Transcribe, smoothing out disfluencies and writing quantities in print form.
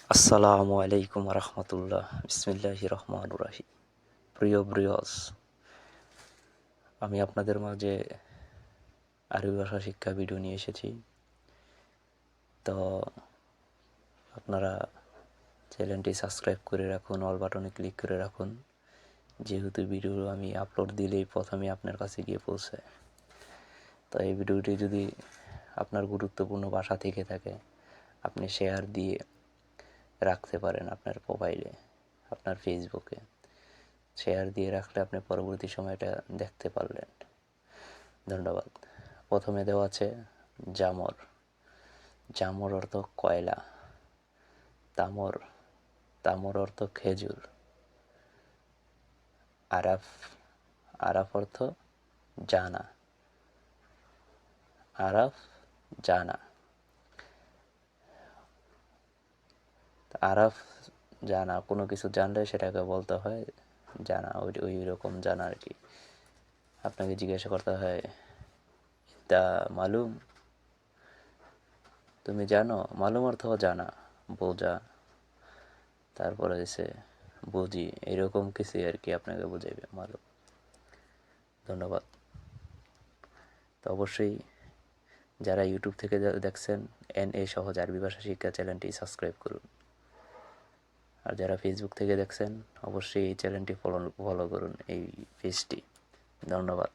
আসসালামু আলাইকুম রহমতুল্লাহ। বিসমিল্লাহি রহমান রাহিম। প্রিয় ব্রিয়স, আমি আপনাদের মাঝে আরবি ভাষা শিক্ষা ভিডিও নিয়ে এসেছি। তো আপনারা চ্যানেলটি সাবস্ক্রাইব করে রাখুন, অল বাটনে ক্লিক করে রাখুন, যেহেতু ভিডিও আমি আপলোড দিলেই প্রথমে আপনার কাছে গিয়ে পৌঁছায়। তো এই ভিডিওটি যদি আপনার গুরুত্বপূর্ণ ভাষা থেকে থাকে, আপনি শেয়ার দিয়ে রাখতে পারেন আপনার প্রোফাইলে, আপনার ফেসবুকে শেয়ার দিয়ে রাখলে আপনি পরবর্তী সময়টা দেখতে পারলেন। ধন্যবাদ। প্রথমে দেওয়া আছে জামর। জামর অর্থ কয়লা। তামর, তামর অর্থ খেজুর। আরাফ, আরাফ অর্থ জানা। আরাফ জানা। আরাফ জানা, কোনো কিছু জানলে সেটাকে বলতে হয় জানা, ওই রকম জানা আর কি। আপনাকে জিজ্ঞাসা করতে হয় তা মালুম, তুমি জানো। মালুম অর্থ জানা, বোঝা। তারপরে এসে বুঝি, এরকম কিছু আর কি আপনাকে বুঝাইবে মালুম। ধন্যবাদ। তো অবশ্যই যারা ইউটিউব থেকে দেখছেন, NA সহজ আরবি ভাষা শিক্ষা চ্যানেলটি সাবস্ক্রাইব করুন। আর যারা ফেসবুক থেকে দেখছেন, অবশ্যই এই চ্যানেলটি ফলো করুন, এই পেজটি। ধন্যবাদ।